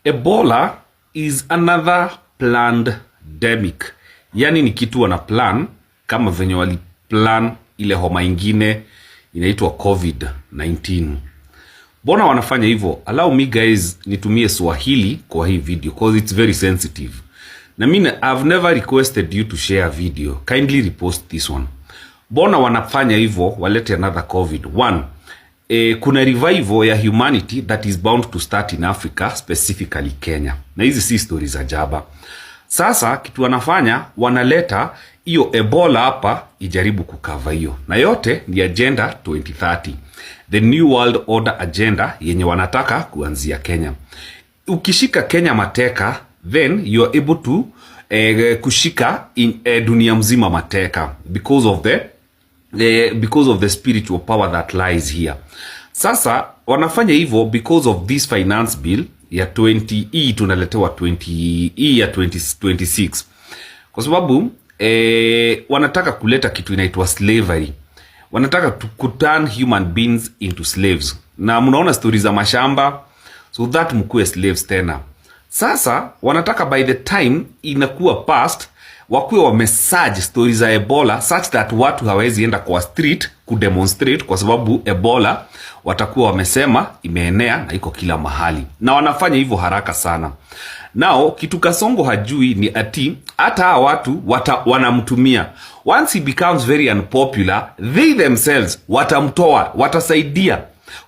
Ebola is another pandemic. Yani ni kitu wana plan kama venye wali plan ile homa ingine inaitwa COVID-19. Bona wanafanya hivyo? Allow me guys nitumie Swahili kwa hii video because it's very sensitive. Na mimi I've never requested you to share a video. Kindly repost this one. Bona wanafanya hivyo walete another COVID. One, kuna revival ya humanity that is bound to start in Africa, specifically Kenya. Na hizi si stories za jaba. Sasa kitu wanafanya wanaleta hiyo Ebola hapa ijaribu kukava hiyo. Na yote ni Agenda 2030. The New World Order agenda yenye wanataka kuanzia Kenya. Ukishika Kenya mateka, then you are able to kushika dunia mzima mateka because of the spiritual power that lies here. Sasa wanafanya hivyo because of this finance bill ya 20 tunaletewa 20 ya 2026. Kwa sababu wanataka kuleta kitu inaitwa slavery. Wanataka kuturn human beings into slaves. Na mnaona stories za mashamba, so that mkuwe slaves tena. Sasa wanataka by the time inakuwa past wakuwe wamesurge stories za Ebola such that watu hawezi enda kwa street kudemonstrate, kwa sababu Ebola watakuwa wamesema imeenea na iko kila mahali. Na wanafanya hivyo haraka sana. Now kitu Kasongo hajui ni ati hata watu wanamtumia. Once he becomes very unpopular, they themselves watamtoa, watasaidia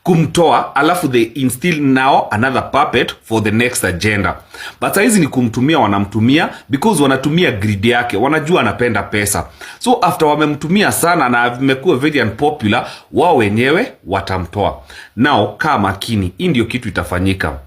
kumtoa, alafu they instill now another puppet for the next agenda. But saizi ni kumtumia, wanamtumia because wanatumia greed yake, wanajua anapenda pesa. So after wamemtumia sana na amekuwa very unpopular, wao wenyewe watamtoa. Now kama makini, hii ndio kitu itafanyika.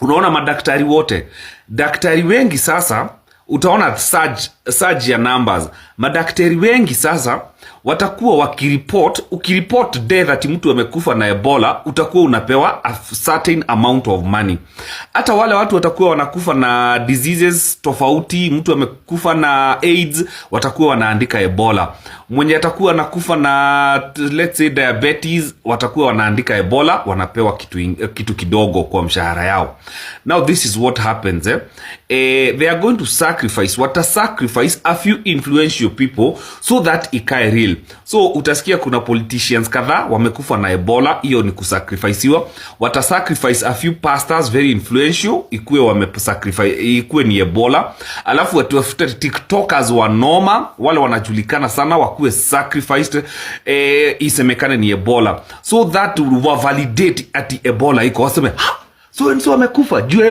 Unaona madaktari wote, daktari wengi sasa utaona surge ya numbers. Madaktari wengi sasa watakuwa wakireport, ukireport death ati mtu amekufa na Ebola, utakuwa unapewa a certain amount of money. Hata wale watu watakuwa wanakufa na diseases tofauti, mtu amekufa na AIDS, watakuwa wanaandika Ebola. Mwenye atakuwa anakufa na let's say diabetes, watakuwa wanaandika Ebola, wanapewa kitu kidogo kwa mshahara yao. Now this is what happens. They are going to sacrifice a few influential people so that ikae real. So utasikia kuna politicians kadhaa wamekufa na Ebola, hiyo ni kusacrificewa. Watasacrifice a few pastors very influential, ikuwe ni Ebola. Alafu watafuta TikTokers wa noma, wale wanajulikana sana, wakuwe sacrificed, isemekane ni Ebola, so that will validate ati Ebola iko, waseme so wamekufa juu